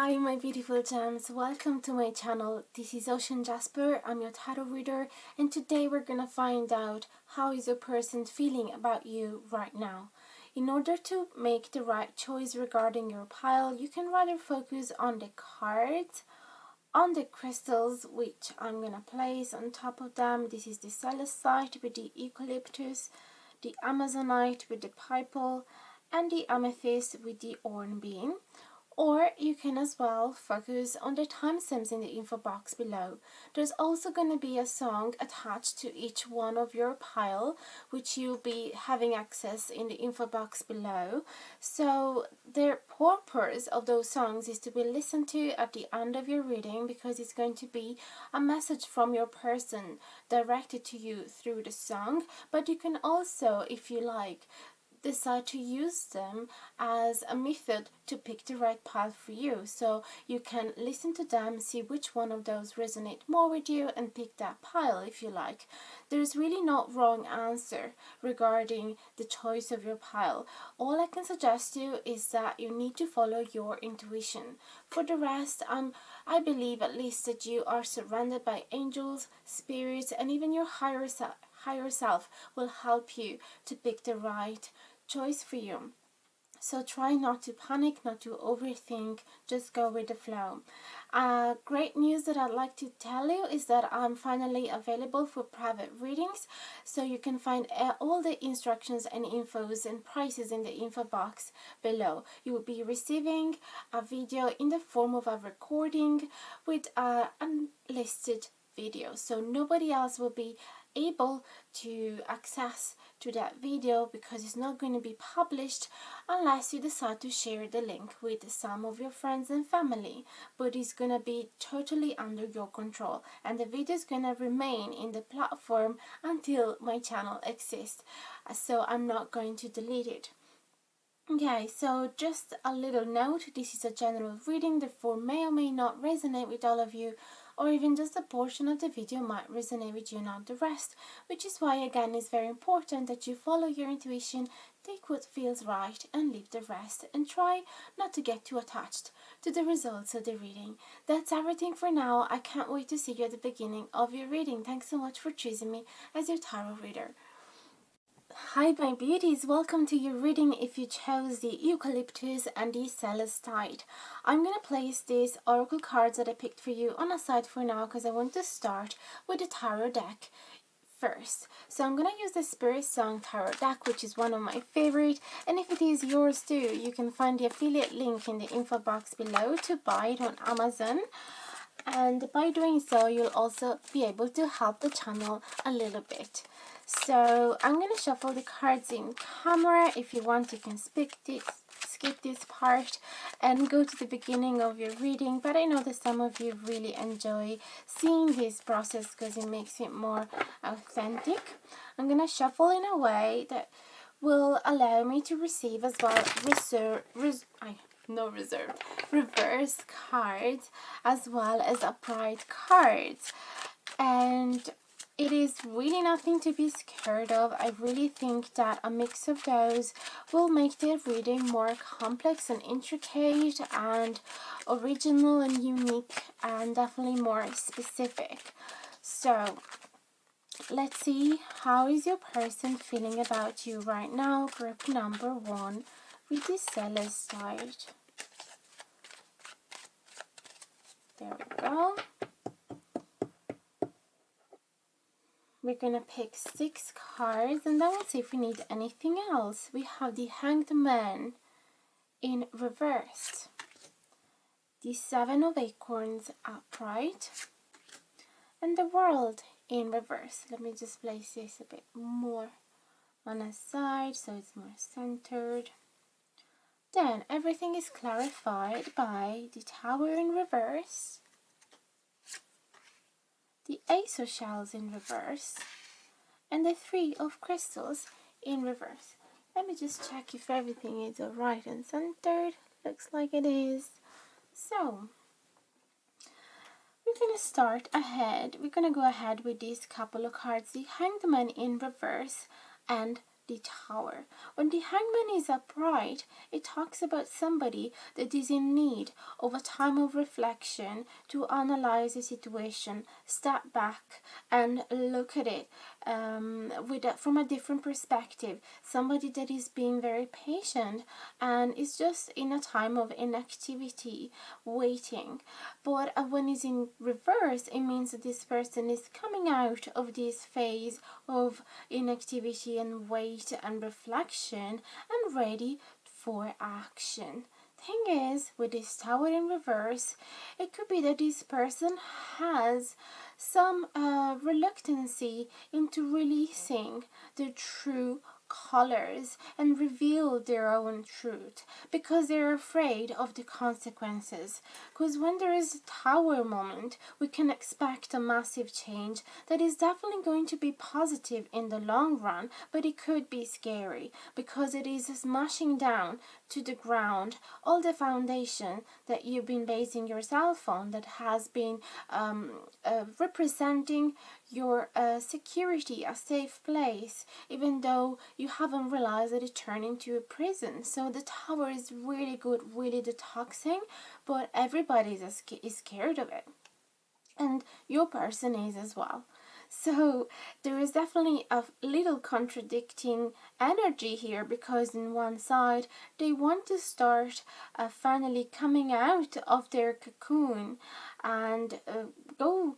Hi my beautiful gems, welcome to my channel. This is Jasper, I'm your tarot reader, and today we're gonna find out how is your person feeling about you right now. In order to make the right choice regarding your pile, you can rather focus on the cards, on the crystals, which I'm gonna place on top of them. This is the Celestite with the eucalyptus, the Amazonite with the Pipal, and the Amethyst with the hornbeam. Or you can as well focus on the timestamps in the info box below. There's also going to be a song attached to each one of your pile, which you'll be having access in the info box below. So the purpose of those songs is to be listened to at the end of your reading, because it's going to be a message from your person directed to you through the song. But you can also, if you like, decide to use them as a method to pick the right path for you. So you can listen to them, see which one of those resonate more with you, and pick that pile if you like. There's really no wrong answer regarding the choice of your pile. All I can suggest you is that you need to follow your intuition. For the rest, I believe at least that you are surrounded by angels, spirits, and even your higher self will help you to pick the right choice for you. So try not to panic, not to overthink, just go with the flow. Great news that I'd like to tell you is that I'm finally available for private readings. So you can find all the instructions and infos and prices in the info box below. You will be receiving a video in the form of a recording with unlisted video. So nobody else will be able to access to that video, because it's not going to be published unless you decide to share the link with some of your friends and family. But it's going to be totally under your control, and the video is going to remain in the platform until my channel exists, so I'm not going to delete it. Okay, so just a little note, this is a general reading, therefore may or may not resonate with all of you, or even just a portion of the video might resonate with you, not the rest, which is why again it's very important that you follow your intuition, take what feels right and leave the rest, and try not to get too attached to the results of the reading. That's everything for now. I can't wait to see you at the beginning of your reading. Thanks so much for choosing me as your tarot reader. Hi my beauties, welcome to your reading if you chose the eucalyptus and the celestite. I'm going to place these oracle cards that I picked for you on a side for now, because I want to start with the tarot deck first. So I'm going to use the Spirit Song Tarot deck, which is one of my favorite, and if it is yours too, you can find the affiliate link in the info box below to buy it on Amazon. And by doing so, you'll also be able to help the channel a little bit. So I'm going to shuffle the cards in camera. If you want, you can skip this part and go to the beginning of your reading. But I know that some of you really enjoy seeing this process because it makes it more authentic. I'm going to shuffle in a way that will allow me to receive as well reverse cards as well as upright cards. And it is really nothing to be scared of. I really think that a mix of those will make the reading more complex and intricate and original and unique, and definitely more specific. So let's see, how is your person feeling about you right now? Group number 1 with the Celestite. There we go. We're going to pick 6 cards, and then we'll see if we need anything else. We have the Hanged Man in reverse, the 7 of Acorns upright, and the World in reverse. Let me just place this a bit more on a side so it's more centered. Then everything is clarified by the Tower in reverse, the Ace of Shells in reverse, and the 3 of Crystals in reverse. Let me just check if everything is alright and centered. Looks like it is. So we're going to start ahead. We're going to go ahead with these couple of cards, the Hanged Man in reverse and the Tower. When the Hangman is upright, it talks about somebody that is in need of a time of reflection to analyze the situation, step back and look at it from a different perspective. Somebody that is being very patient and is just in a time of inactivity, waiting. But when it's in reverse, it means that this person is coming out of this phase of inactivity and wait and reflection and ready for action. Thing is, with this Tower in reverse, it could be that this person has some reluctancy into releasing the true colors and reveal their own truth because they're afraid of the consequences. Because when there is a Tower moment, we can expect a massive change that is definitely going to be positive in the long run, but it could be scary because it is smashing down to the ground all the foundation that you've been basing yourself on, that has been representing your security, a safe place, even though you haven't realized that it turned into a prison. So the Tower is really good, really detoxing, but everybody is scared of it, and your person is as well. So there is definitely a little contradicting energy here, because in one side they want to start finally coming out of their cocoon and go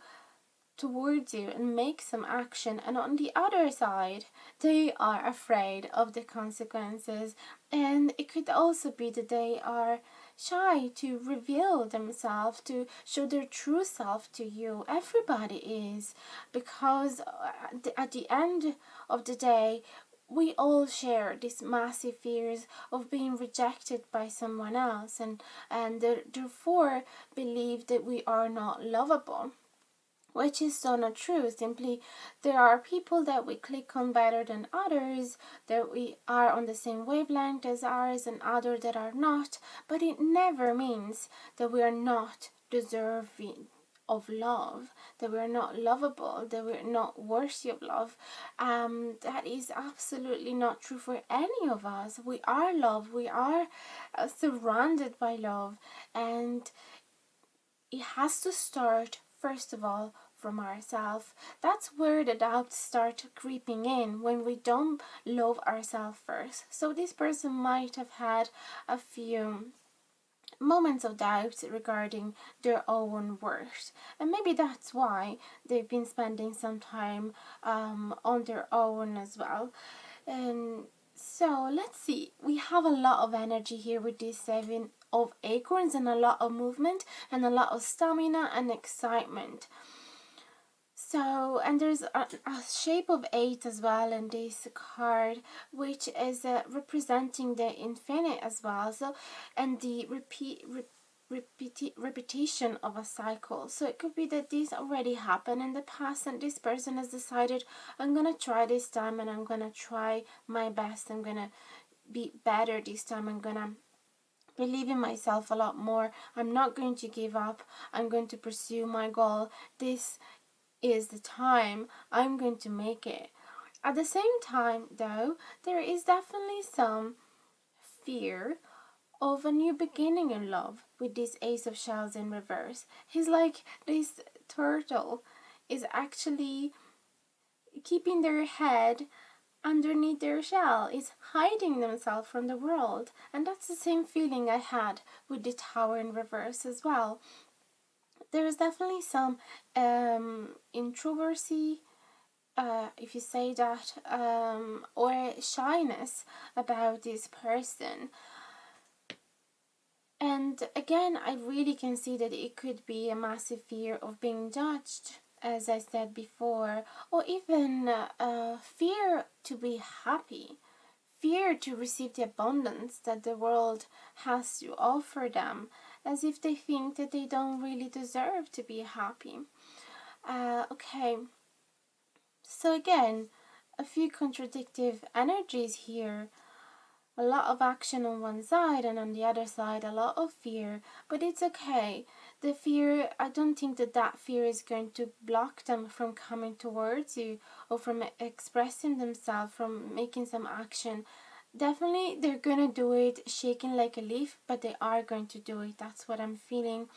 towards you and make some action, and on the other side they are afraid of the consequences. And it could also be that they are shy to reveal themselves, to show their true self to you. Everybody is, because at the end of the day we all share these massive fears of being rejected by someone else, and therefore believe that we are not lovable, which is so not true. Simply, there are people that we click on better than others, that we are on the same wavelength as ours, and others that are not, but it never means that we are not deserving of love, that we are not lovable, that we are not worthy of love. That is absolutely not true for any of us. We are love, we are surrounded by love, and it has to start first of all from ourselves. That's where the doubts start creeping in, when we don't love ourselves first. So this person might have had a few moments of doubt regarding their own worth, and maybe that's why they've been spending some time on their own as well. And so let's see, we have a lot of energy here with this 7 of Acorns, and a lot of movement and a lot of stamina and excitement. So, and there's a shape of 8 as well in this card, which is representing the infinite as well. So, and the repetition of a cycle. So it could be that this already happened in the past, and this person has decided, I'm gonna try this time, and I'm gonna try my best, I'm gonna be better this time, I'm gonna believe in myself a lot more, I'm not going to give up, I'm going to pursue my goal, this is the time, I'm going to make it. At the same time though, there is definitely some fear of a new beginning in love with this Ace of Shells in reverse. He's like, this turtle is actually keeping their head underneath their shell, is hiding themselves from the world. And that's the same feeling I had with the Tower in reverse as well. There is definitely some introversy, if you say that, or shyness about this person. And again, I really can see that it could be a massive fear of being judged, as I said before, or even fear to be happy, fear to receive the abundance that the world has to offer them, as if they think that they don't really deserve to be happy. Okay, so again, a few contradictive energies here. A lot of action on one side, and on the other side a lot of fear, but it's okay. the fear, I don't think that fear is going to block them from coming towards you or from expressing themselves, from making some action. Definitely they're gonna do it shaking like a leaf, but they are going to do it. That's what I'm feeling.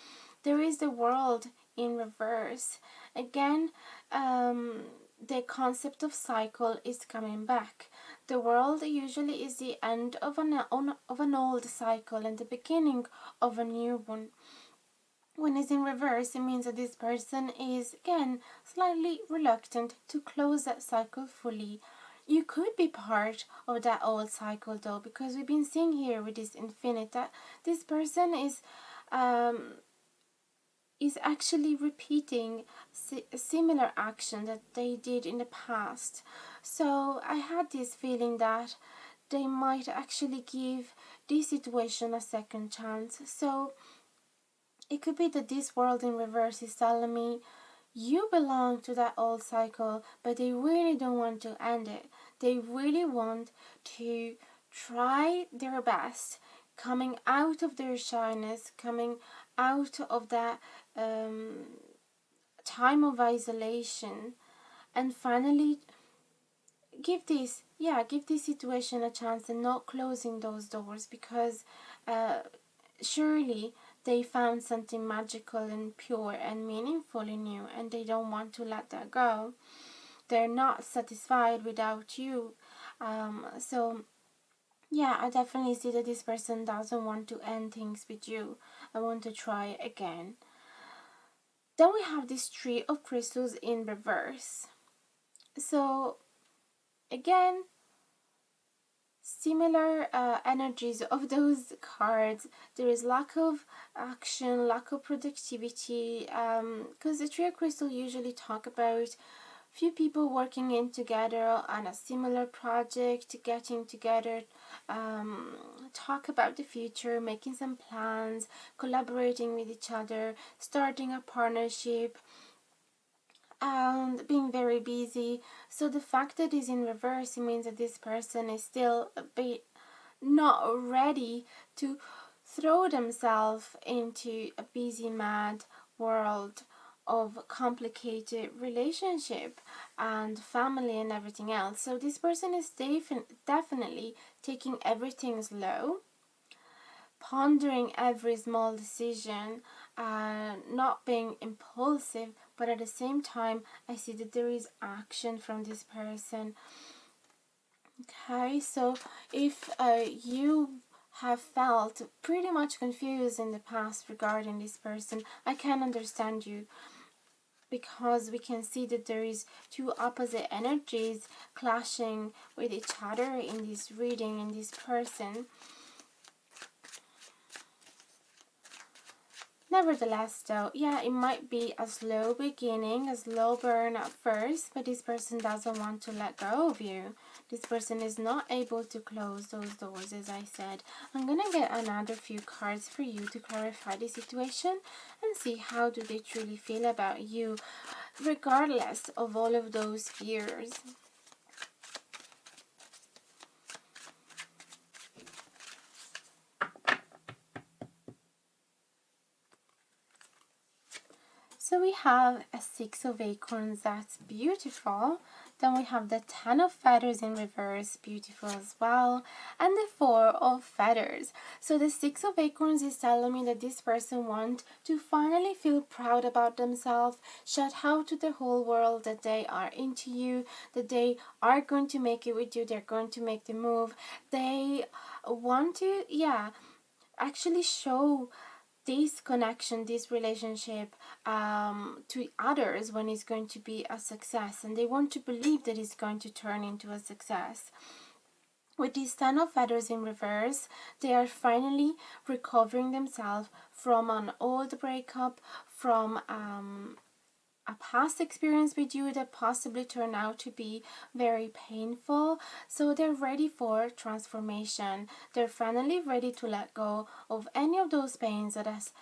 There is the world in reverse. Again, the concept of cycle is coming back. The world usually is the end of an old cycle and the beginning of a new one. When it's in reverse, it means that this person is, again, slightly reluctant to close that cycle fully. You could be part of that old cycle though, because we've been seeing here with this infinite that this person is actually repeating a similar action that they did in the past. So I had this feeling that they might actually give this situation a second chance. So it could be that this world in reverse is telling me you belong to that old cycle, but they really don't want to end it. They really want to try their best, coming out of their shyness, coming out of that time of isolation, and finally give this situation a chance and not closing those doors, because surely they found something magical and pure and meaningful in you, and they don't want to let that go. They're not satisfied without you. So yeah, I definitely see that this person doesn't want to end things with you. I want to try again. Then we have this Three of Crystals in reverse. So again, similar energies of those cards. There is lack of action, lack of productivity, because the Three of Crystal usually talk about few people working in together on a similar project, getting together, talk about the future, making some plans, collaborating with each other, starting a partnership, and being very busy. So the fact that it's in reverse, it means that this person is still a bit not ready to throw themselves into a busy, mad world of complicated relationship and family and everything else. So this person is definitely taking everything slow, pondering every small decision, not being impulsive, but at the same time I see that there is action from this person. Okay, so if you have felt pretty much confused in the past regarding this person, I can understand you, because we can see that there is two opposite energies clashing with each other in this reading, in this person. Nevertheless, though, yeah, it might be a slow beginning, a slow burn at first, but this person doesn't want to let go of you. This person is not able to close those doors, as I said. I'm gonna get another few cards for you to clarify the situation and see how do they truly feel about you, regardless of all of those fears. So we have a Six of Acorns, that's beautiful. Then we have the Ten of Feathers in reverse, beautiful as well. And the Four of Feathers. So the Six of Acorns is telling me that this person wants to finally feel proud about themselves, shout out to the whole world that they are into you, that they are going to make it with you, they're going to make the move. They want to, actually show this connection, this relationship to others when it's going to be a success, and they want to believe that it's going to turn into a success. With these Ten of Feathers in reverse, they are finally recovering themselves from an old breakup, from a past experience with you that possibly turned out to be very painful. So they're ready for transformation. They're finally ready to let go of any of those pains that has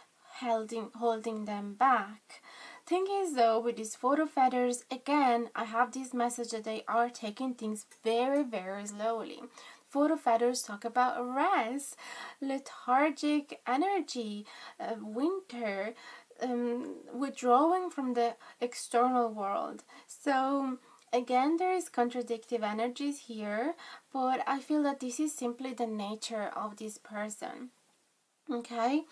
holding them back. Thing is though, with these Four of Feathers, again, I have this message that they are taking things very, very slowly. Four of Feathers talk about rest, lethargic energy, winter, withdrawing from the external world. So again, there is contradictive energies here, but I feel that this is simply the nature of this person. Okay,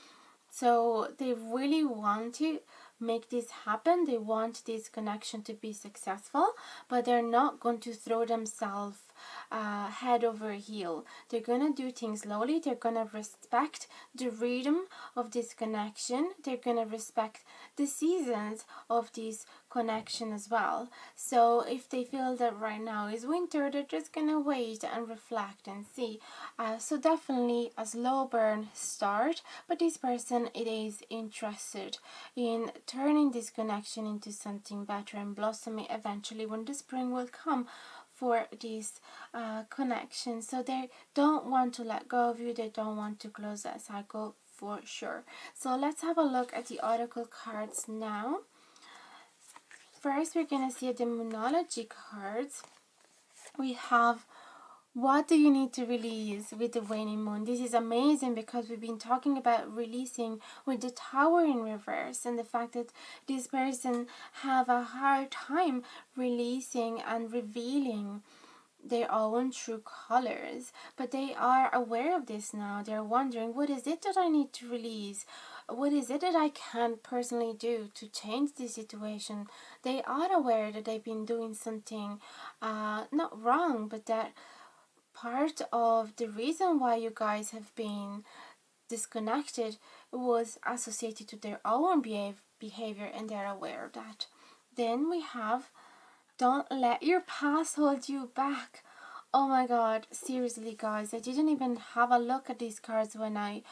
so they really want to make this happen. They want this connection to be successful, but they're not going to throw themselves head over heel. They're gonna do things slowly. They're gonna respect the rhythm of this connection. They're gonna respect the seasons of this connection as well. So if they feel that right now is winter, they're just gonna wait and reflect and see. So definitely a slow burn start, but this person, it is interested in turning this connection into something better and blossoming eventually when the spring will come for this connection. So they don't want to let go of you. They don't want to close that cycle for sure. So let's have a look at the oracle cards now. First, we're going to see the Moonology cards. We have, what do you need to release with the waning moon? This is amazing because we've been talking about releasing with the Tower in reverse, and the fact that this person have a hard time releasing and revealing their own true colors, but they are aware of this now. They're wondering, what is it that I need to release? What is it that I can personally do to change the situation? They are aware that they've been doing something not wrong, but that part of the reason why you guys have been disconnected was associated to their own behavior, and they're aware of that. Then we have, don't let your past hold you back. Oh my god, seriously guys, I didn't even have a look at these cards when I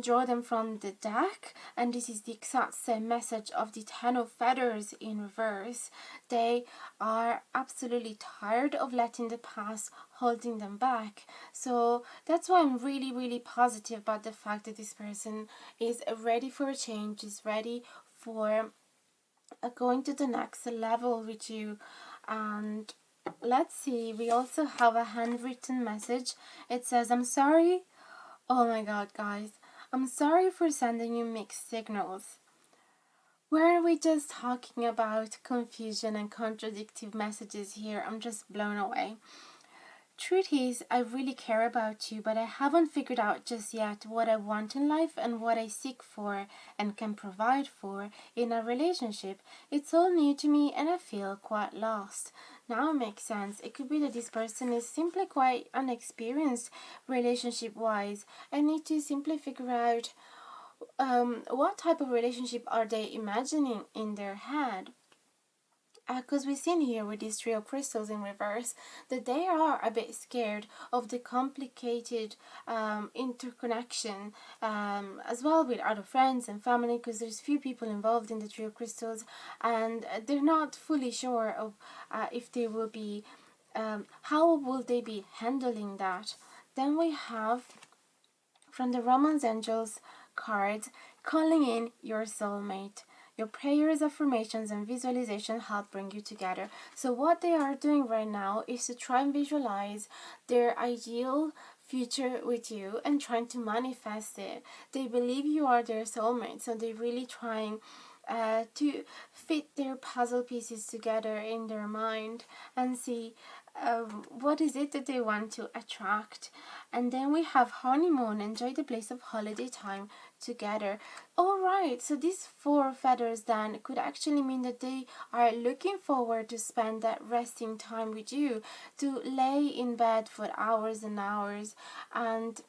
draw them from the deck, and this is the exact same message of the Ten of Feathers in reverse. They are absolutely tired of letting the past holding them back. So that's why I'm really positive about the fact that this person is ready for a change, is ready for going to the next level with you. And let's see, we also have a handwritten message. It says, I'm sorry. Oh my god, guys, I'm sorry for sending you mixed signals. Were we just talking about confusion and contradictive messages here? I'm just blown away. Truth is, I really care about you, but I haven't figured out just yet what I want in life and what I seek for and can provide for in a relationship. It's all new to me and I feel quite lost. Now it makes sense. It could be that this person is simply quite unexperienced relationship-wise and need to simply figure out what type of relationship are they imagining in their head. Because we've seen here with these trio crystals in reverse that they are a bit scared of the complicated interconnection as well with other friends and family, because there's few people involved in the trio crystals, and they're not fully sure of if they will be, how will they be handling that. Then we have from the Romance Angels cards, calling in your soulmate. Your prayers, affirmations, and visualization help bring you together. So what they are doing right now is to try and visualize their ideal future with you and trying to manifest it. They believe you are their soulmate, so they're really trying to fit their puzzle pieces together in their mind and see what is it that they want to attract. And then we have honeymoon, enjoy the bliss of holiday time together. Alright, so these four feathers then could actually mean that they are looking forward to spend that resting time with you, to lay in bed for hours and hours and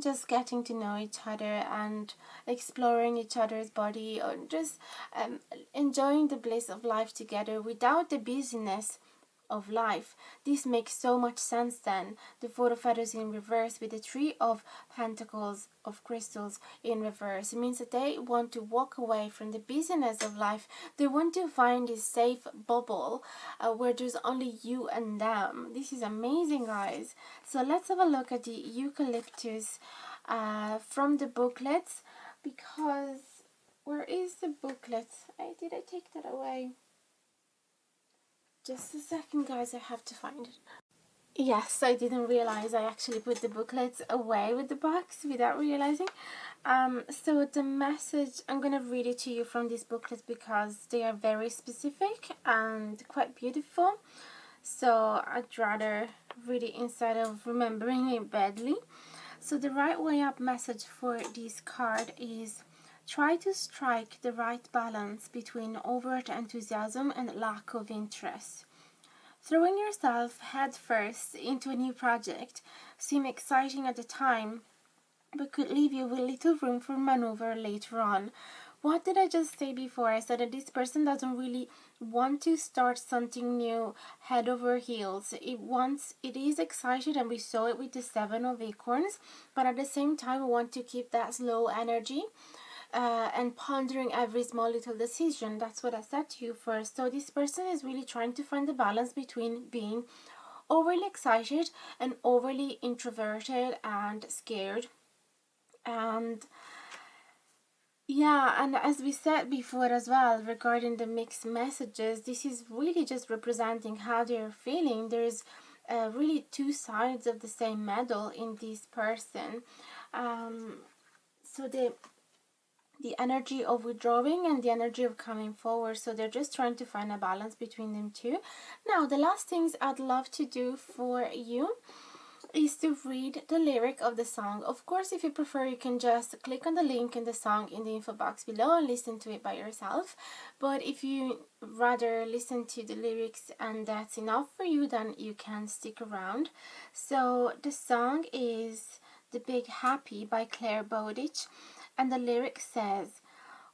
just getting to know each other and exploring each other's body, or just enjoying the bliss of life together without the busyness of life. This makes so much sense then. The Four of Feathers in reverse with the Three of Pentacles of crystals in reverse. It means that they want to walk away from the busyness of life. They want to find this safe bubble where there's only you and them. This is amazing, guys. So let's have a look at the eucalyptus from the booklets, because where is the booklet? Did I take that away? Just a second, guys, I have to find it. Yes, I didn't realize I actually put the booklets away with the box without realizing. So the message, I'm gonna read it to you from these booklets because they are very specific and quite beautiful. So I'd rather read it instead of remembering it badly. So the right way up message for this card is: try to strike the right balance between overt enthusiasm and lack of interest. Throwing yourself headfirst into a new project seems exciting at the time, but could leave you with little room for maneuver later on. What did I just say before? I said that this person doesn't really want to start something new head over heels. It is excited, and we saw it with the Seven of Acorns, but at the same time we want to keep that slow energy and pondering every small little decision. That's what I said to you first. So this person is really trying to find the balance between being overly excited and overly introverted and scared. And yeah, and as we said before as well, regarding the mixed messages, this is really just representing how they're feeling. There's really two sides of the same medal in this person. So the energy of withdrawing and the energy of coming forward. So they're just trying to find a balance between them two. Now, the last things I'd love to do for you is to read the lyric of the song. Of course, if you prefer, you can just click on the link in the song in the info box below and listen to it by yourself. But if you rather listen to the lyrics and that's enough for you, then you can stick around. So the song is The Big Happy by Claire Bowditch, and the lyric says,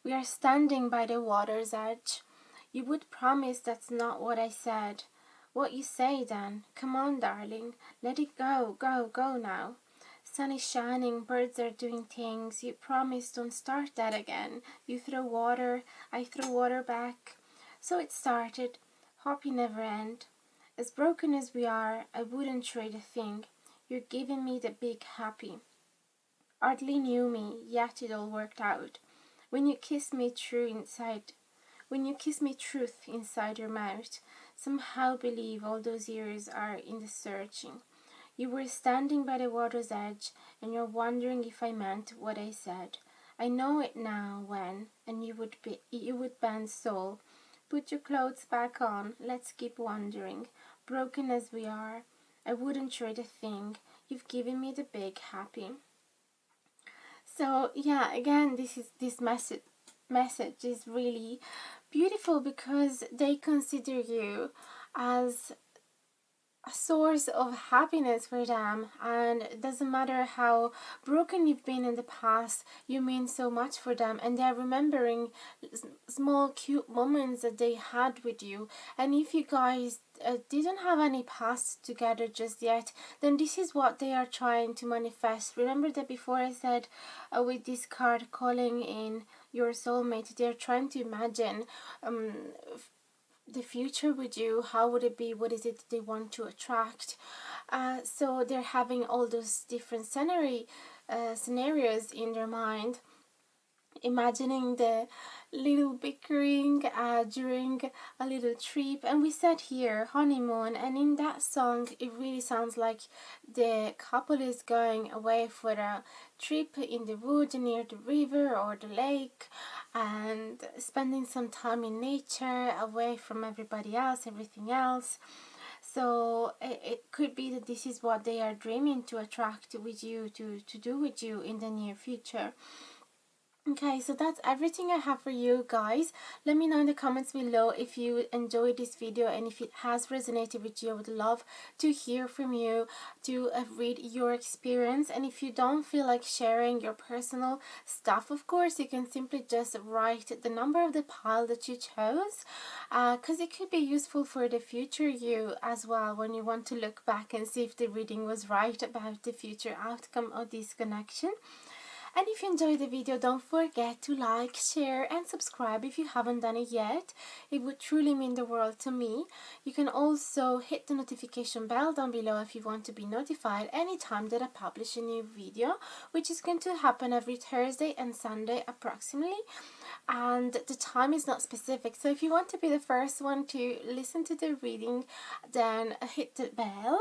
"We are standing by the water's edge. You would promise that's not what I said. What you say then? Come on, darling. Let it go, go, go now. Sun is shining, birds are doing things. You promise don't start that again. You throw water, I throw water back. So it started. Hope you never end. As broken as we are, I wouldn't trade a thing. You're giving me the big happy. Hardly knew me, yet it all worked out. When you kiss me true inside when you kiss me truth inside your mouth, somehow believe all those years are in the searching. You were standing by the water's edge, and you're wondering if I meant what I said. I know it now when, and you would bend soul. Put your clothes back on, let's keep wandering. Broken as we are, I wouldn't trade a thing. You've given me the big happy." So yeah, again, this message is really beautiful because they consider you as a source of happiness for them, and it doesn't matter how broken you've been in the past, you mean so much for them, and they're remembering small cute moments that they had with you. And if you guys didn't have any past together just yet, then this is what they are trying to manifest. Remember that before I said with this card calling in your soulmate, they're trying to imagine the future with you. How would it be? What is it they want to attract? So they're having all those different scenarios in their mind, imagining the little bickering during a little trip. And we said here honeymoon, and in that song it really sounds like the couple is going away for a trip in the wood near the river or the lake, and spending some time in nature away from everything else. So it could be that this is what they are dreaming to attract with you, to do with you in the near future. Okay, so that's everything I have for you guys. Let me know in the comments below if you enjoyed this video and if it has resonated with you. I would love to hear from you, to read your experience. And if you don't feel like sharing your personal stuff, of course, you can simply just write the number of the pile that you chose, because it could be useful for the future you as well, when you want to look back and see if the reading was right about the future outcome of this connection. And if you enjoyed the video, don't forget to like, share and subscribe if you haven't done it yet. It would truly mean the world to me. You can also hit the notification bell down below if you want to be notified anytime that I publish a new video, which is going to happen every Thursday and Sunday approximately. And the time is not specific, so if you want to be the first one to listen to the reading, then hit the bell.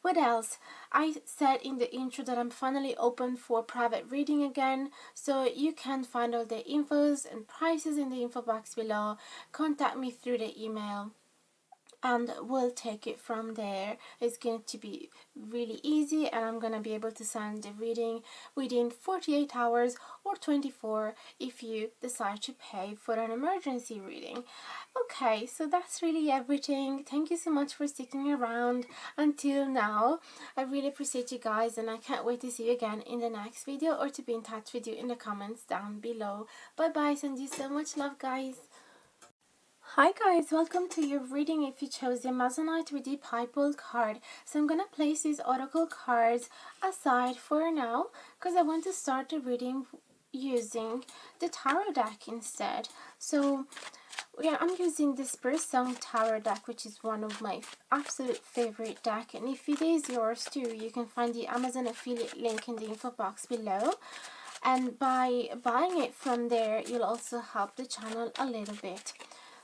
What else? I said in the intro that I'm finally open for private reading again, so you can find all the infos and prices in the info box below. Contact me through the email and we'll take it from there. It's going to be really easy, and I'm going to be able to send the reading within 48 hours or 24 if you decide to pay for an emergency reading. Okay, so that's really everything. Thank you so much for sticking around until now. I really appreciate you guys, and I can't wait to see you again in the next video or to be in touch with you in the comments down below. Bye bye, send you so much love, guys. Hi guys, welcome to your reading if you chose the Amazonite with the Pipal card. So I'm going to place these oracle cards aside for now because I want to start the reading using the tarot deck instead. So yeah, I'm using the Spirit Song Tarot deck, which is one of my absolute favorite deck, and if it is yours too, you can find the Amazon affiliate link in the info box below. And by buying it from there, you'll also help the channel a little bit.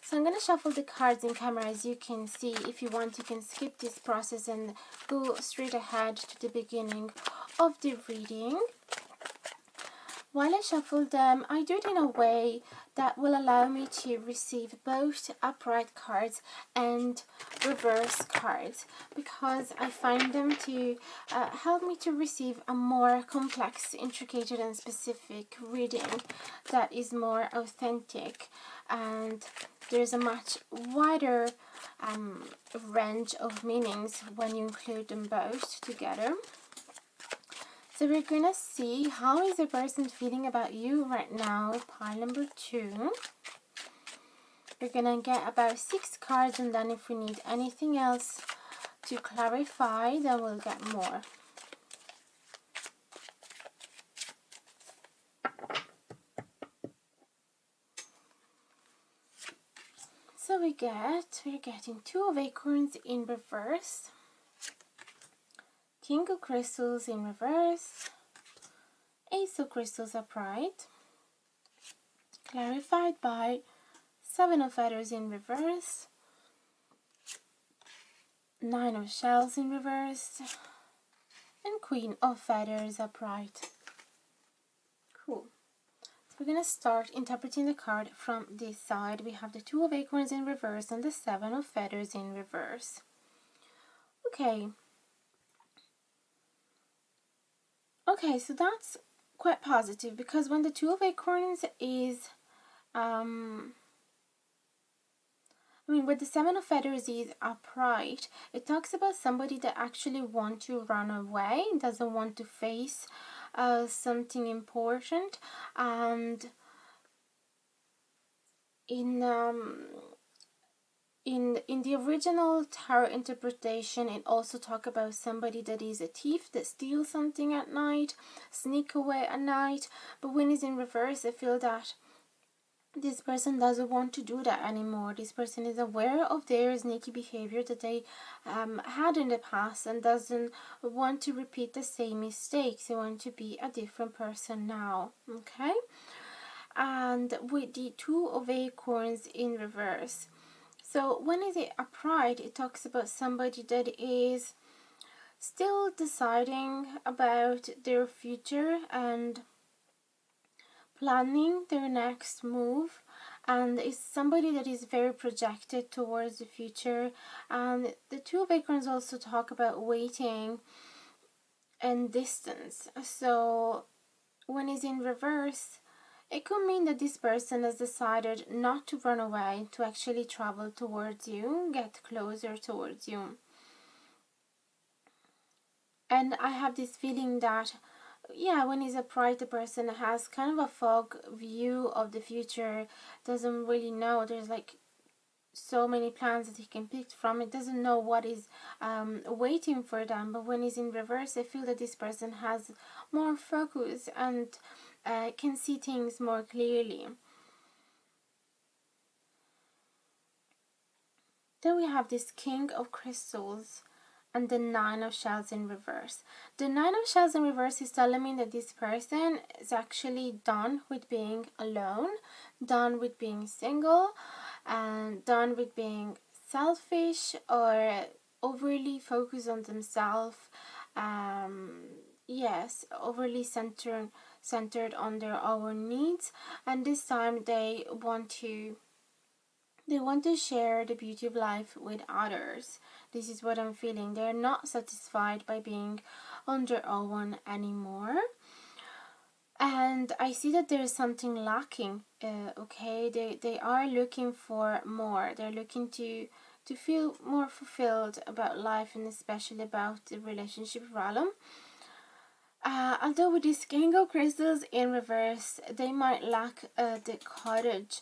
So I'm going to shuffle the cards in camera, as you can see. If you want, you can skip this process and go straight ahead to the beginning of the reading. While I shuffle them, I do it in a way that will allow me to receive both upright cards and reverse cards, because I find them to help me to receive a more complex, intricate and specific reading that is more authentic, and there's a much wider range of meanings when you include them both together. So we're going to see how is the person feeling about you right now, pile number 2. We're going to get about 6 cards, and then if we need anything else to clarify, then we'll get more. So we're getting 2 of Acorns in reverse, King of Crystals in reverse, Ace of Crystals upright, clarified by 7 of Feathers in reverse, 9 of Shells in reverse, and Queen of Feathers upright. Cool. So we're going to start interpreting the card from this side. We have the 2 of Acorns in reverse and the 7 of Feathers in reverse. Okay, so that's quite positive, because when the 2 of Acorns is, when the 7 of Feathers is upright, it talks about somebody that actually wants to run away, doesn't want to face something important, and in the original tarot interpretation, it also talks about somebody that is a thief that steals something at night, sneak away at night. But when it's in reverse, I feel that this person doesn't want to do that anymore. This person is aware of their sneaky behavior that they had in the past and doesn't want to repeat the same mistakes. They want to be a different person now. Okay? And with the 2 of Acorns in reverse, so when is it upright, it talks about somebody that is still deciding about their future and planning their next move, and is somebody that is very projected towards the future. And the 2 of Acorns also talk about waiting and distance. So when it's in reverse, it could mean that this person has decided not to run away, to actually travel towards you, get closer towards you. And I have this feeling that, yeah, when he's upright, the person has kind of a fog view of the future, doesn't really know. There's like so many plans that he can pick from. It doesn't know what is waiting for them. But when he's in reverse, I feel that this person has more focus and can see things more clearly. Then we have this King of Crystals and the 9 of Shells in reverse. The 9 of Shells in reverse is telling me that this person is actually done with being alone, done with being single, and done with being selfish or overly focused on themselves. Yes, overly centered on their own needs, and this time they want to share the beauty of life with others. This is what I'm feeling. They're not satisfied by being on their own anymore. And I see that there is something lacking. Okay, they are looking for more. They're looking to feel more fulfilled about life, and especially about the relationship realm. Although with these Kango crystals in reverse, they might lack the courage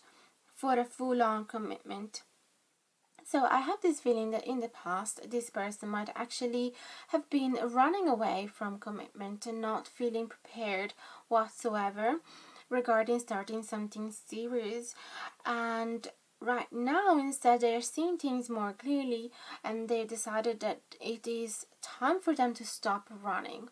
for a full-on commitment. So I have this feeling that in the past, this person might actually have been running away from commitment and not feeling prepared whatsoever regarding starting something serious. And right now, instead, they are seeing things more clearly, and they've decided that it is time for them to stop running.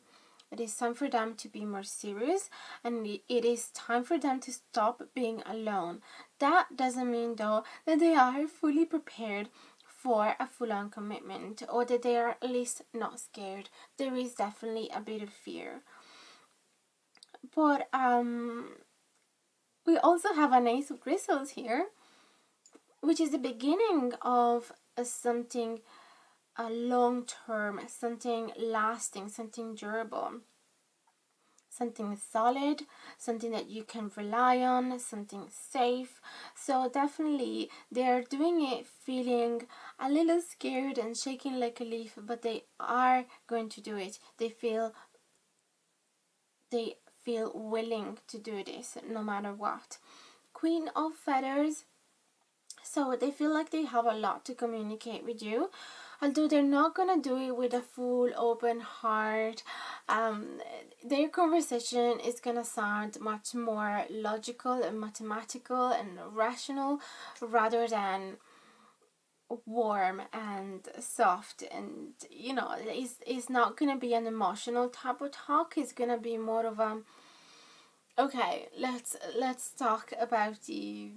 It is time for them to be more serious, and it is time for them to stop being alone. That doesn't mean, though, that they are fully prepared for a full-on commitment, or that they are at least not scared. There is definitely a bit of fear. But we also have an Ace of Crystals here, which is the beginning of something long-term, something lasting, something durable. Something solid, something that you can rely on, something safe. So definitely they're doing it feeling a little scared and shaking like a leaf, but they are going to do it. They feel willing to do this no matter what. Queen of Feathers. So they feel like they have a lot to communicate with you, although they're not gonna do it with a full open heart. Their conversation is gonna sound much more logical and mathematical and rational, rather than warm and soft. And it's not gonna be an emotional type of talk. It's gonna be more of a, okay, let's talk about the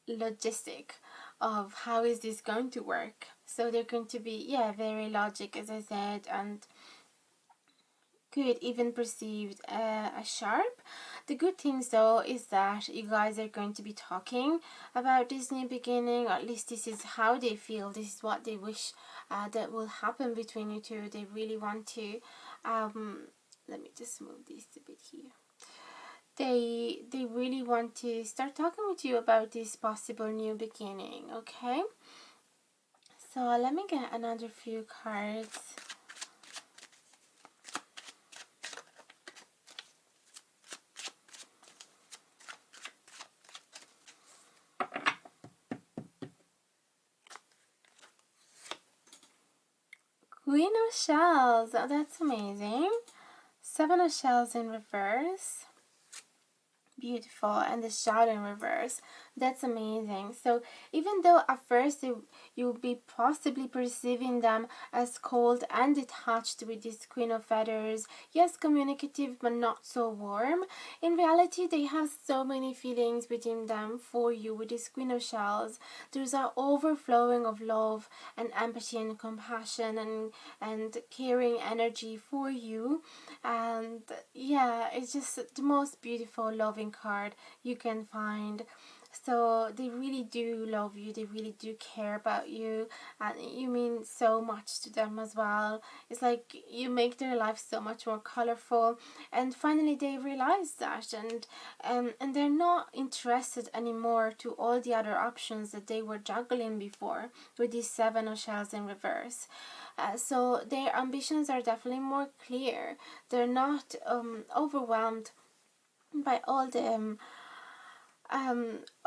logistic of how is this going to work. So they're going to be, yeah, very logic, as I said, and could even perceived as sharp. The good things, though, is that you guys are going to be talking about this new beginning, or at least this is how they feel. This is what they wish that will happen between you two. They really want to. Let me just move this a bit here. They really want to start talking with you about this possible new beginning. Okay, so let me get another few cards. Queen of Shells. Oh, that's amazing. Seven of Shells in reverse. Beautiful. And the shadow in reverse. That's amazing. So even though at first you'll be possibly perceiving them as cold and detached with this Queen of Feathers, yes, communicative but not so warm, in reality they have so many feelings within them for you. With this Queen of Shells, there's an overflowing of love and empathy and compassion and caring energy for you. And yeah, it's just the most beautiful loving card you can find. So they really do love you, they really do care about you, and you mean so much to them as well. It's like you make their life so much more colorful, and finally they realize that, and they're not interested anymore to all the other options that they were juggling before with these Seven of Shells in reverse. So their ambitions are definitely more clear. They're not overwhelmed by all the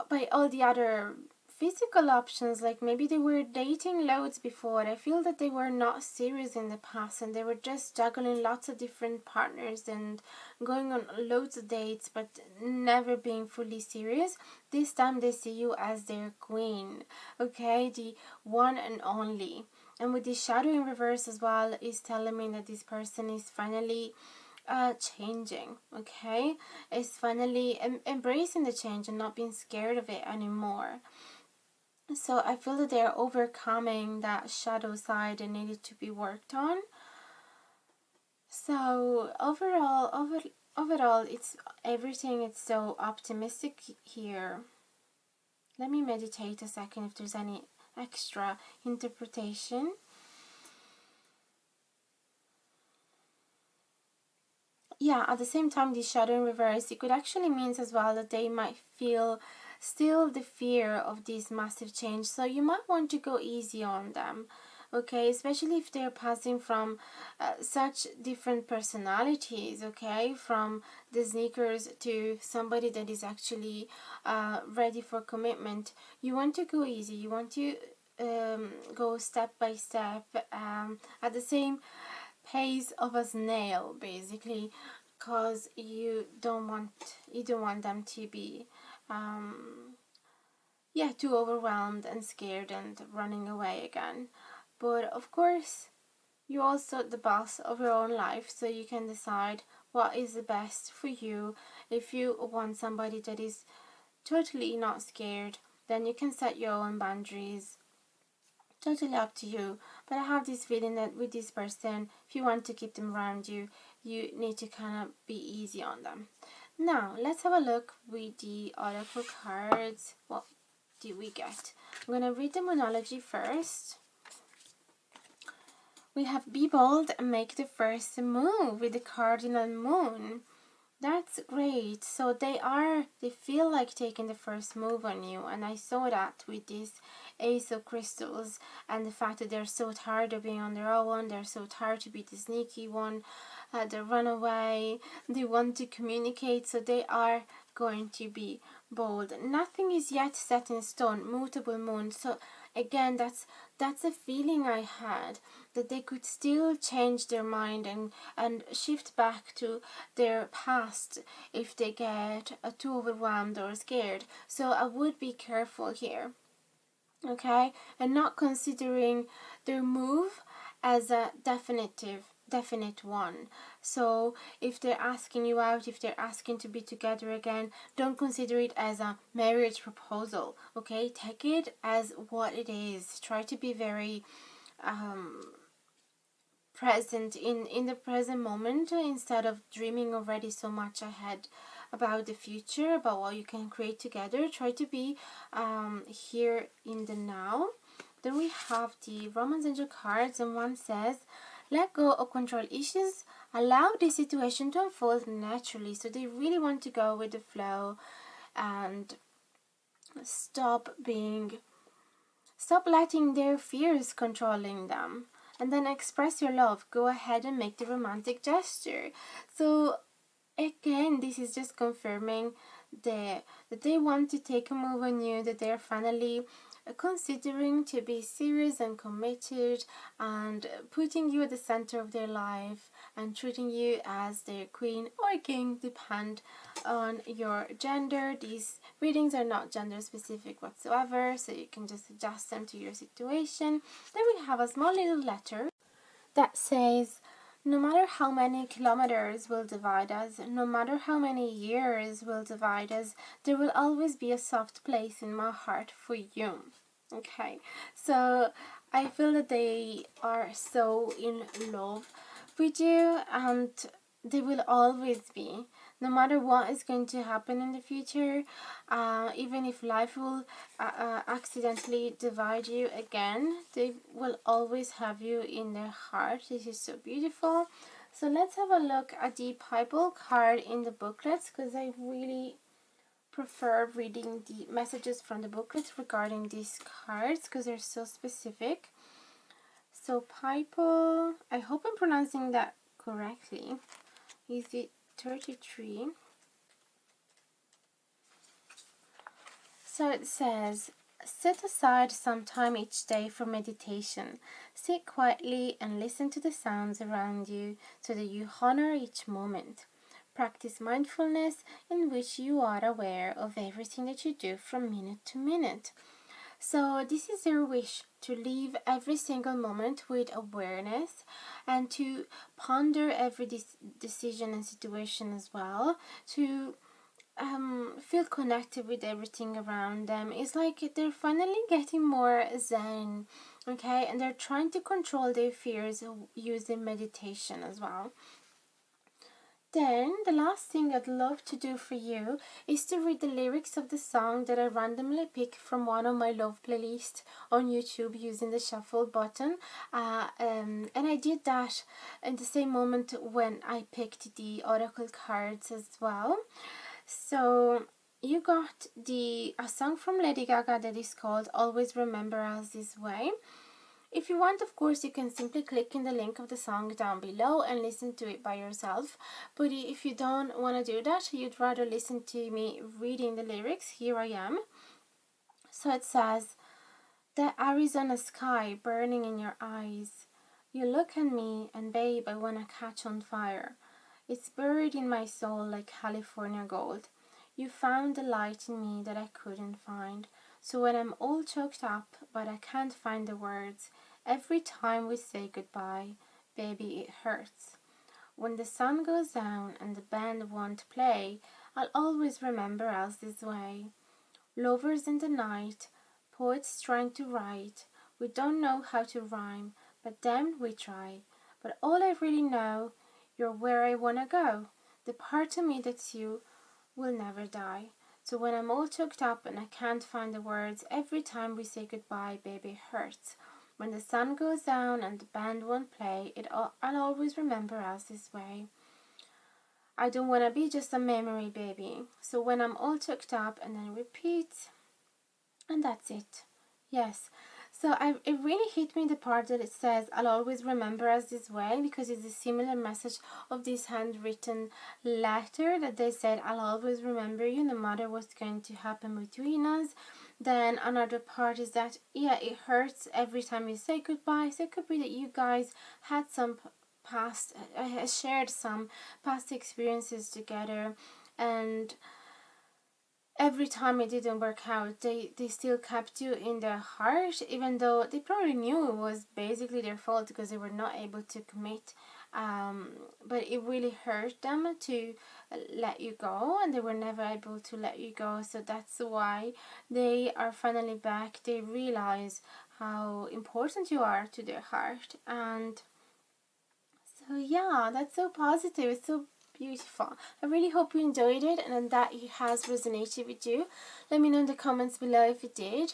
by all the other physical options. Like maybe they were dating loads before. I feel that they were not serious in the past, and they were just juggling lots of different partners and going on loads of dates, but never being fully serious. This time they see you as their queen, okay, the one and only. And with the shadow in reverse as well is telling me that this person is finally changing, okay, is finally embracing the change and not being scared of it anymore. So I feel that they're overcoming that shadow side that needed to be worked on. So overall, it's everything. It's so optimistic here. Let me meditate a second if there's any extra interpretation. Yeah, at the same time, the shadow in reverse, it could actually means as well that they might feel still the fear of this massive change. So you might want to go easy on them, okay? Especially if they're passing from such different personalities, okay? From the sneakers to somebody that is actually ready for commitment. You want to go easy. You want to go step by step at the same pace of a snail, basically, because you don't want them to be too overwhelmed and scared and running away again. But of course, you're also the boss of your own life, so you can decide what is the best for you. If you want somebody that is totally not scared, then you can set your own boundaries. Totally up to you. But I have this feeling that with this person, if you want to keep them around you, you need to kind of be easy on them. Now, let's have a look with the oracle cards. What do we get? I'm going to read the Moonology first. We have Be Bold and Make the First Move with the Cardinal Moon. That's great. So they feel like taking the first move on you, and I saw that with this Ace of Crystals and the fact that they're so tired of being on their own, they're so tired to be the sneaky one, the runaway, they want to communicate, so they are going to be bold. Nothing is yet set in stone, mutable moon. So again, that's a feeling I had, that they could still change their mind and shift back to their past if they get too overwhelmed or scared. So I would be careful here, okay, and not considering their move as a definite one. So if they're asking you out, if they're asking to be together again, don't consider it as a marriage proposal, okay? Take it as what it is. Try to be very present in the present moment, instead of dreaming already so much ahead about the future, about what you can create together. Try to be here in the now. Then we have the Romance Angel cards, and one says, let go of control issues, allow the situation to unfold naturally. So they really want to go with the flow and stop letting their fears controlling them, and then express your love. Go ahead and make the romantic gesture. So again, this is just confirming that they want to take a move on you, that they're finally considering to be serious and committed and putting you at the center of their life and treating you as their queen or king, depend on your gender. These readings are not gender specific whatsoever, so you can just adjust them to your situation. Then we have a small little letter that says, no matter how many kilometers will divide us, no matter how many years will divide us, there will always be a soft place in my heart for you. Okay, so I feel that they are so in love with you, and they will always be, no matter what is going to happen in the future. Even if life will accidentally divide you again, they will always have you in their heart. This is so beautiful. So let's have a look at the Pipal card in the booklets, because I really prefer reading the messages from the booklets regarding these cards, because they're so specific. So Pipal, I hope I'm pronouncing that correctly, is it 33. So it says, set aside some time each day for meditation. Sit quietly and listen to the sounds around you so that you honor each moment. Practice mindfulness, in which you are aware of everything that you do from minute to minute. So this is your wish, to live every single moment with awareness and to ponder every decision and situation as well, to feel connected with everything around them. It's like they're finally getting more zen, okay, and they're trying to control their fears using meditation as well. Then, the last thing I'd love to do for you is to read the lyrics of the song that I randomly pick from one of my love playlists on YouTube using the shuffle button. And I did that in the same moment when I picked the oracle cards as well. So, you got a song from Lady Gaga that is called Always Remember Us This Way. If you want, of course, you can simply click in the link of the song down below and listen to it by yourself. But if you don't want to do that, you'd rather listen to me reading the lyrics, here I am. So it says, the Arizona sky burning in your eyes. You look at me and babe, I want to catch on fire. It's buried in my soul like California gold. You found the light in me that I couldn't find. So when I'm all choked up, but I can't find the words, every time we say goodbye, baby, it hurts. When the sun goes down and the band won't play, I'll always remember us this way. Lovers in the night, poets trying to write. We don't know how to rhyme, but then we try. But all I really know, you're where I wanna go. The part of me that's you will never die. So when I'm all choked up and I can't find the words, every time we say goodbye, baby, it hurts. When the sun goes down and the band won't play, I'll always remember us this way. I don't want to be just a memory, baby. So when I'm all choked up and then repeat, and that's it. Yes. So it really hit me the part that it says, I'll always remember us this way, because it's a similar message of this handwritten letter that they said, I'll always remember you no matter what's going to happen between us. Then another part is that, yeah, it hurts every time you say goodbye. So it could be that you guys had some shared some past experiences together, and every time it didn't work out, they still kept you in their heart, even though they probably knew it was basically their fault because they were not able to commit. But it really hurt them to let you go, and they were never able to let you go. So that's why they are finally back. They realize how important you are to their heart. And so yeah, that's so positive. It's so beautiful. I really hope you enjoyed it and that it has resonated with you. Let me know in the comments below if it did.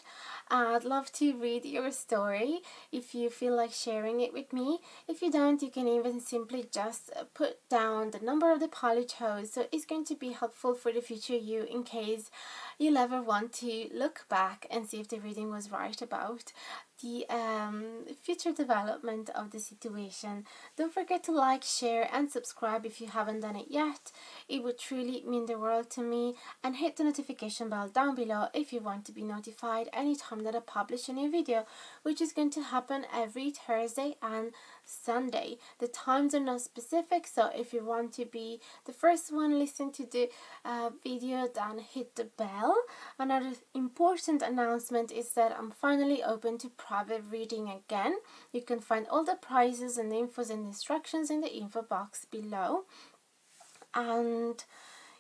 I'd love to read your story if you feel like sharing it with me. If you don't, you can even simply just put down the number of the pile you chose. So it's going to be helpful for the future you, in case you'll ever want to look back and see if the reading was right about the future development of the situation. Don't forget to like, share and subscribe if you haven't done it yet. It would truly mean the world to me. And hit the notification bell down below if you want to be notified anytime that I publish a new video, which is going to happen every Thursday and Sunday. The times are not specific, so if you want to be the first one listen to the video, then hit the bell. Another important announcement is that I'm finally open to private reading again. You can find all the prices and the infos and instructions in the info box below. And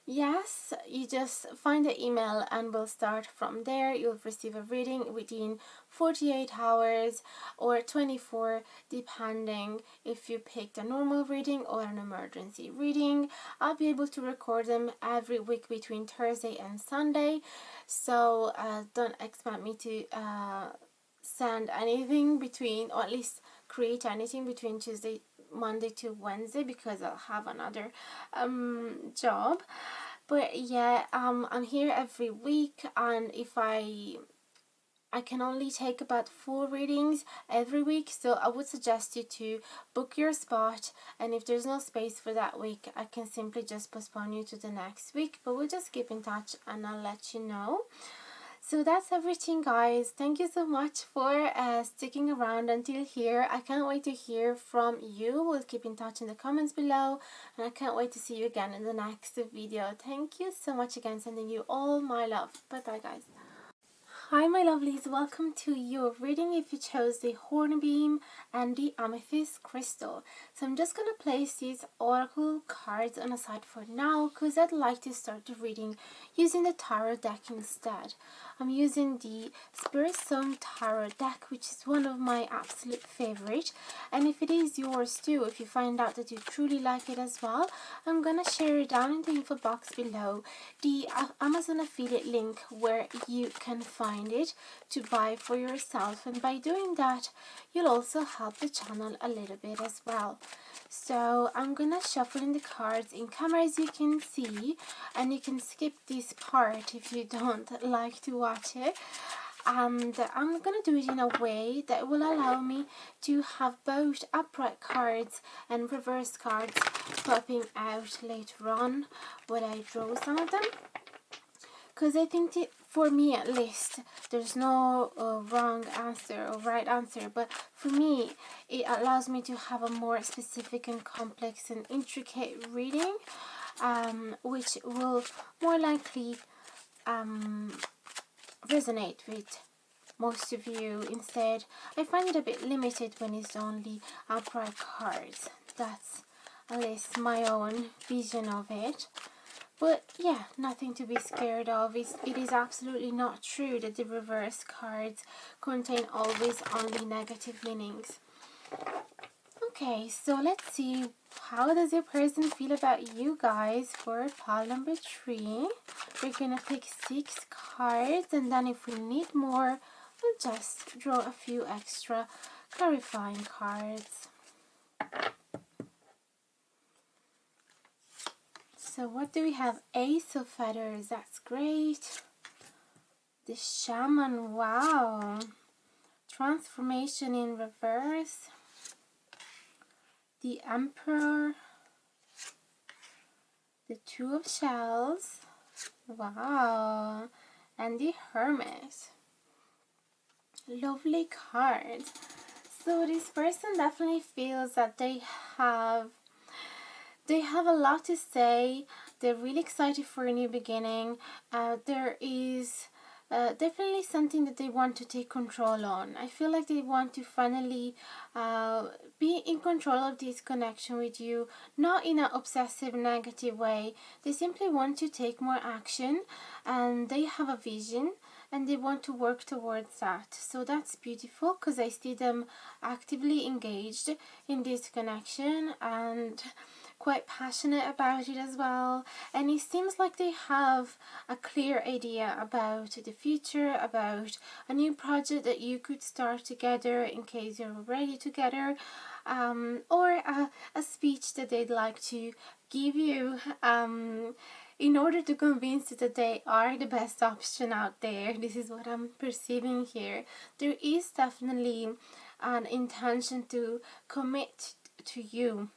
yes, you just find the email and we'll start from there. You'll receive a reading within 48 hours or 24, depending if you picked a normal reading or an emergency reading. I'll be able to record them every week between Thursday and Sunday, so don't expect me to send anything between, or at least create anything between Monday to Wednesday, because I'll have another job. But yeah, I'm here every week, and if I can only take about 4 readings every week, so I would suggest you to book your spot, and if there's no space for that week, I can simply just postpone you to the next week. But we'll just keep in touch and I'll let you know. So that's everything, guys. Thank you so much for sticking around until here. I can't wait to hear from you. We'll keep in touch in the comments below, and I can't wait to see you again in the next video. Thank you so much again. Sending you all my love. Bye bye, guys. Hi my lovelies, welcome to your reading if you chose the hornbeam and the amethyst crystal. So I'm just going to place these oracle cards on a side for now because I'd like to start the reading using the tarot deck instead. I'm using the Spirit Song Tarot deck, which is one of my absolute favorite, and if it is yours too, if you find out that you truly like it as well, I'm going to share it down in the info box below the Amazon affiliate link where you can find it to buy for yourself, and by doing that you'll also help the channel a little bit as well. So I'm gonna shuffle in the cards in camera as you can see, and you can skip this part if you don't like to watch it. And I'm gonna do it in a way that will allow me to have both upright cards and reverse cards popping out later on when I draw some of them, because I think for me at least there's no wrong answer or right answer, but for me it allows me to have a more specific and complex and intricate reading, which will more likely resonate with most of you. Instead, I find it a bit limited when it's only upright cards. That's at least my own vision of it. But yeah, nothing to be scared of. It is absolutely not true that the reverse cards contain always only negative meanings. Okay, so let's see, how does your person feel about you guys for pile number 3. We're gonna pick 6 cards, and then if we need more, we'll just draw a few extra clarifying cards. So what do we have? Ace of Feathers, that's great. The Shaman, wow. Transformation in reverse. The Emperor. The Two of Shells, wow. And the Hermit. Lovely cards. So this person definitely feels that they have a lot to say. They're really excited for a new beginning. There is definitely something that they want to take control on. I feel like they want to finally be in control of this connection with you, not in an obsessive negative way. They simply want to take more action, and they have a vision and they want to work towards that. So that's beautiful, because I see them actively engaged in this connection and quite passionate about it as well. And it seems like they have a clear idea about the future, about a new project that you could start together in case you're already together, or a speech that they'd like to give you in order to convince you that they are the best option out there. This is what I'm perceiving here. There is definitely an intention to commit to you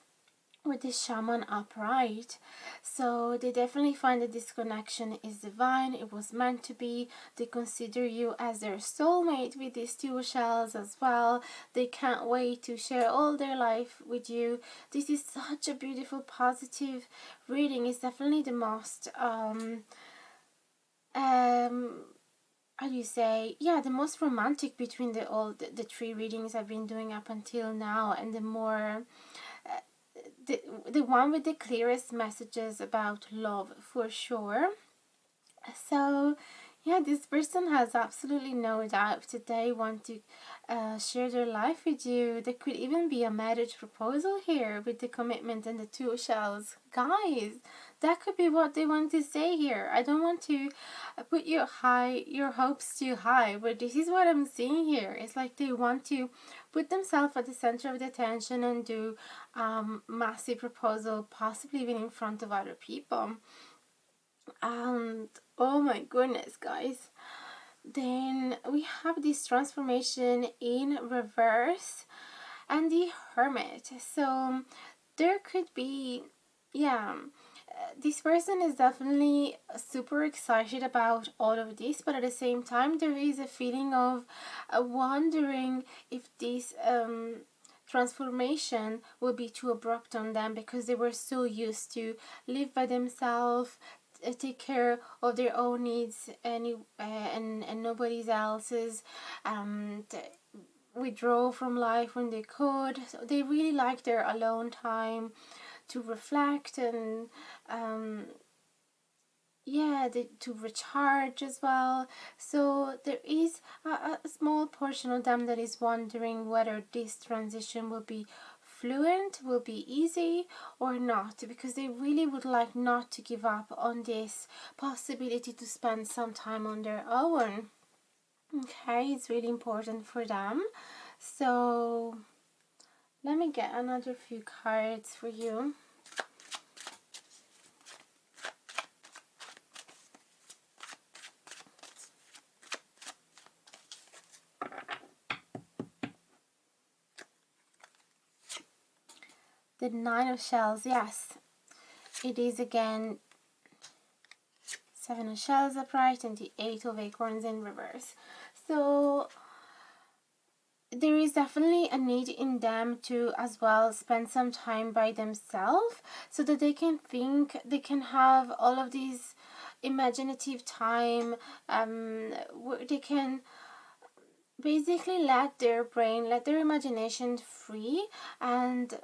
with the Shaman upright. So they definitely find that this connection is divine. It was meant to be. They consider you as their soulmate with these 2 shells as well. They can't wait to share all their life with you. This is such a beautiful, positive reading. It's definitely the most how do you say, yeah, the most romantic between the 3 readings I've been doing up until now, and the more the one with the clearest messages about love for sure. So yeah, this person has absolutely no doubt that they want to share their life with you. There could even be a marriage proposal here with the commitment and the 2 shells. Guys, that could be what they want to say here. I don't want to put your hopes too high, but this is what I'm seeing here. It's like they want to put themselves at the center of the attention and do massive proposal, possibly even in front of other people. And oh my goodness, guys, then we have this transformation in reverse and the Hermit. So there could be, yeah, this person is definitely super excited about all of this, but at the same time there is a feeling of wondering if this transformation will be too abrupt on them, because they were so used to live by themselves, take care of their own needs and nobody else's, withdraw from life when they could. So they really like their alone time to reflect and to recharge as well. So there is a small portion of them that is wondering whether this transition will be fluent, will be easy or not, because they really would like not to give up on this possibility to spend some time on their own. Okay, it's really important for them. So let me get another few cards for you. The Nine of Shells, yes. It is again Seven of Shells upright and the Eight of Acorns in reverse. So there is definitely a need in them to as well spend some time by themselves so that they can think, they can have all of these imaginative time, where they can basically let their brain, let their imagination free, and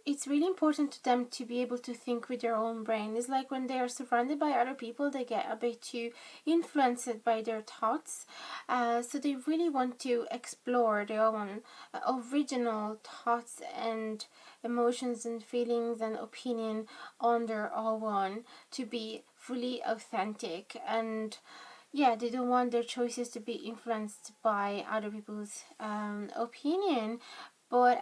it's really important to them to be able to think with their own brain. It's like when they are surrounded by other people, they get a bit too influenced by their thoughts. So they really want to explore their own original thoughts and emotions and feelings and opinion on their own to be fully authentic. And they don't want their choices to be influenced by other people's opinion. But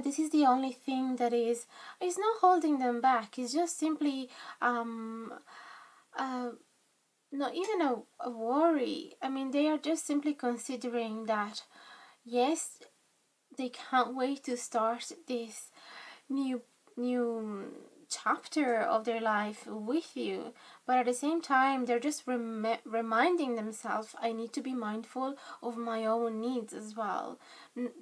this is the only thing that is not holding them back. It's just simply not even a worry. I mean, they are just simply considering that, yes, they can't wait to start this new chapter of their life with you, but at the same time they're just reminding themselves, I need to be mindful of my own needs as well.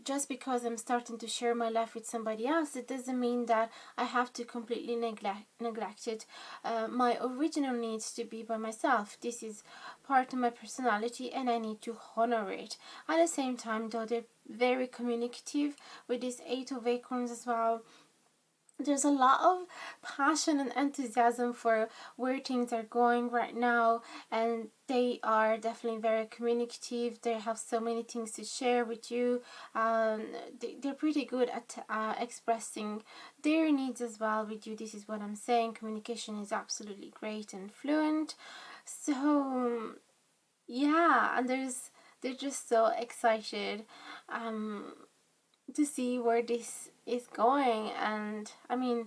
Just because I'm starting to share my life with somebody else, it doesn't mean that I have to completely neglect it. My original needs to be by myself. This is part of my personality and I need to honor it. At the same time though, they're very communicative with this Eight of Acorns as well. There's a lot of passion and enthusiasm for where things are going right now, and they are definitely very communicative. They have so many things to share with you. They're pretty good at expressing their needs as well with you. This is what I'm saying. Communication is absolutely great and fluent. So and they're just so excited to see where this is going. And I mean,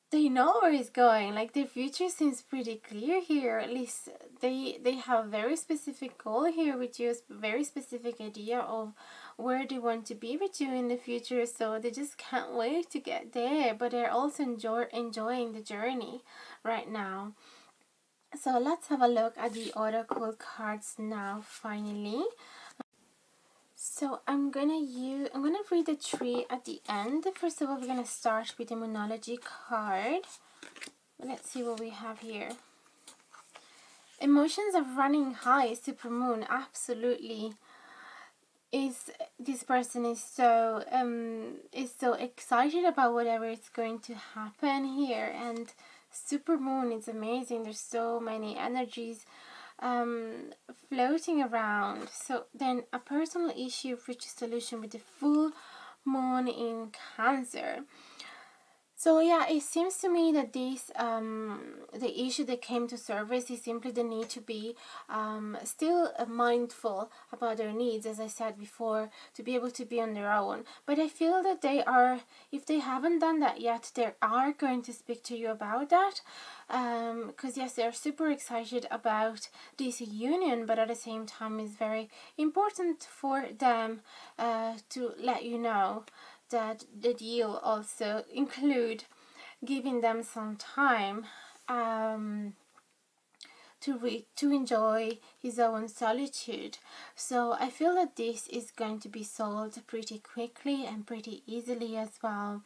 they know where it's going. Like, their future seems pretty clear here. At least they have a very specific goal here with you, a very specific idea of where they want to be with you in the future. So they just can't wait to get there, but they're also enjoying the journey right now. So let's have a look at the oracle cards now finally. So I'm gonna read the tree at the end. First of all, we're gonna start with the Moonology card. Let's see what we have here. Emotions are running high, supermoon. Absolutely. This person is so excited about whatever is going to happen here, and supermoon is amazing. There's so many energies floating around. So then a personal issue reaches solution with the full moon in Cancer. So it seems to me that this the issue that came to surface is simply the need to be still mindful about their needs, as I said before, to be able to be on their own. But I feel that they are, if they haven't done that yet, they are going to speak to you about that. Because yes, they're super excited about this union, but at the same time it's very important for them to let you know that the deal also include giving them some time to enjoy his own solitude. So I feel that this is going to be solved pretty quickly and pretty easily as well.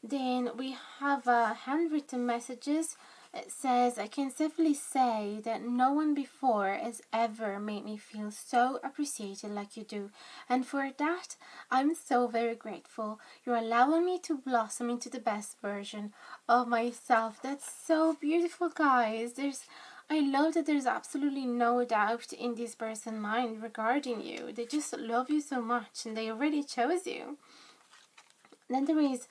Then we have handwritten messages. It says, I can safely say that no one before has ever made me feel so appreciated like you do. And for that, I'm so very grateful. You're allowing me to blossom into the best version of myself. That's so beautiful, guys. I love that there's absolutely no doubt in this person's mind regarding you. They just love you so much and they already chose you. Then there is,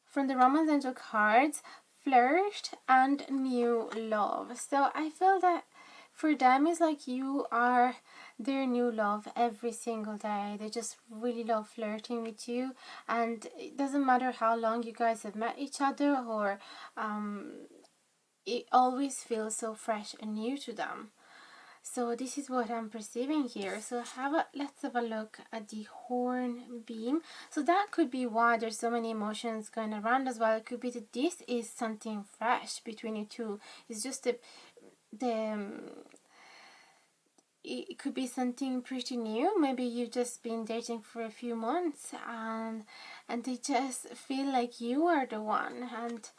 from the Romance Angel cards, flirt and new love. So I feel that for them it's like you are their new love every single day. They just really love flirting with you, and it doesn't matter how long you guys have met each other, or it always feels so fresh and new to them. So this is what I'm perceiving here. So let's have a look at the hornbeam. So that could be why there's so many emotions going around as well. It could be that this is something fresh between you two. It's just it could be something pretty new. Maybe you've just been dating for a few months, and they just feel like you are the one. And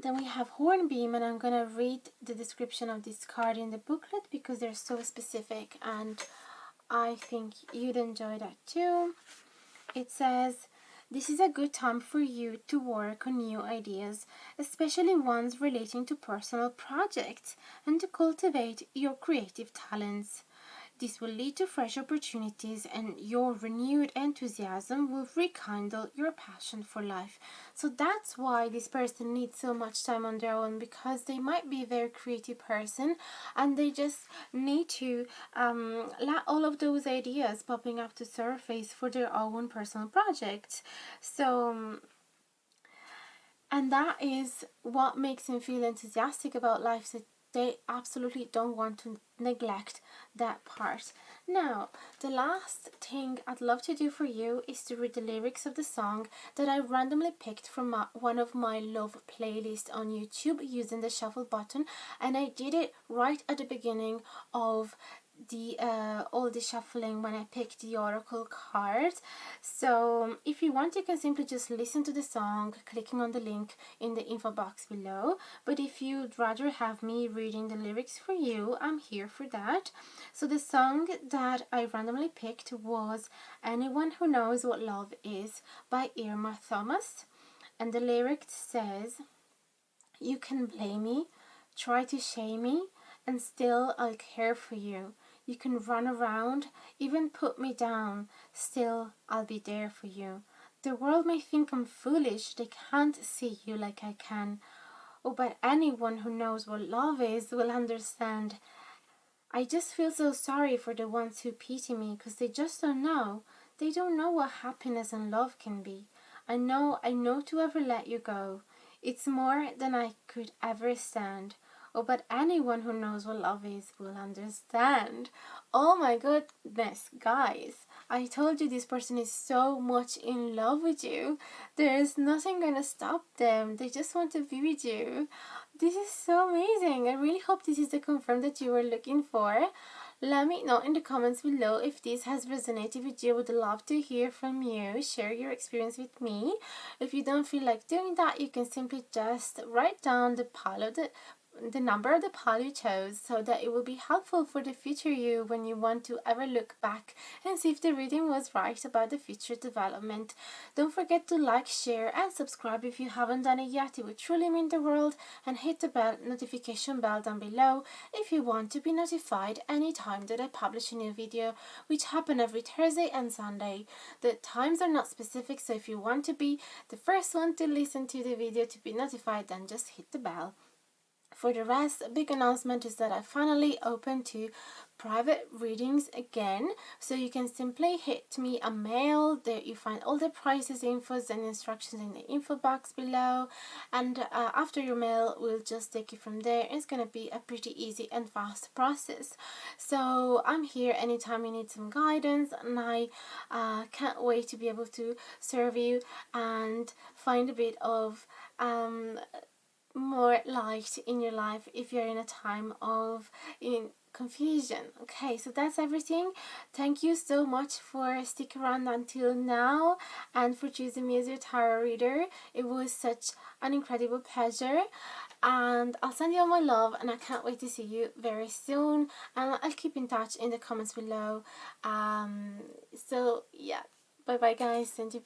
then we have hornbeam, and I'm going to read the description of this card in the booklet because they're so specific and I think you'd enjoy that too. It says, this is a good time for you to work on new ideas, especially ones relating to personal projects, and to cultivate your creative talents. This will lead to fresh opportunities, and your renewed enthusiasm will rekindle your passion for life. So that's why this person needs so much time on their own, because they might be a very creative person and they just need to let all of those ideas popping up to surface for their own personal projects. So and that is what makes him feel enthusiastic about life. So they absolutely don't want to neglect that part. Now, the last thing I'd love to do for you is to read the lyrics of the song that I randomly picked from one of my love playlists on YouTube using the shuffle button, and I did it right at the beginning of the all the shuffling when I picked the oracle cards. So if you want, you can simply just listen to the song clicking on the link in the info box below, but if you'd rather have me reading the lyrics for you, I'm here for that. So the song that I randomly picked was Anyone Who Knows What Love Is by Irma Thomas, and the lyric says, you can blame me, try to shame me, and still I'll care for you. You can run around, even put me down, still I'll be there for you. The world may think I'm foolish, they can't see you like I can. Oh, but anyone who knows what love is will understand. I just feel so sorry for the ones who pity me, because they just don't know. They don't know what happiness and love can be. I know to ever let you go. It's more than I could ever stand. Oh, but anyone who knows what love is will understand. Oh my goodness, guys. I told you this person is so much in love with you. There is nothing gonna stop them. They just want to be with you. This is so amazing. I really hope this is the confirm that you were looking for. Let me know in the comments below if this has resonated with you. I would love to hear from you. Share your experience with me. If you don't feel like doing that, you can simply just write down the number of the pile you chose, so that it will be helpful for the future you when you want to ever look back and see if the reading was right about the future development. Don't forget to like, share and subscribe if you haven't done it yet. It would truly mean the world, and hit the notification bell down below if you want to be notified anytime that I publish a new video, which happen every Thursday and Sunday. The times are not specific, so if you want to be the first one to listen to the video to be notified, then just hit the bell. For the rest, a big announcement is that I finally opened to private readings again, so you can simply hit me a mail. There you find all the prices, infos and instructions in the info box below, and after your mail we'll just take it from there. It's gonna be a pretty easy and fast process. So I'm here anytime you need some guidance, and I can't wait to be able to serve you and find a bit of more light in your life if you're in a time of confusion. Okay, so that's everything. Thank you so much for sticking around until now and for choosing me as your tarot reader. It was such an incredible pleasure, and I'll send you all my love, and I can't wait to see you very soon, and I'll keep in touch in the comments below. So yeah, bye bye guys, send you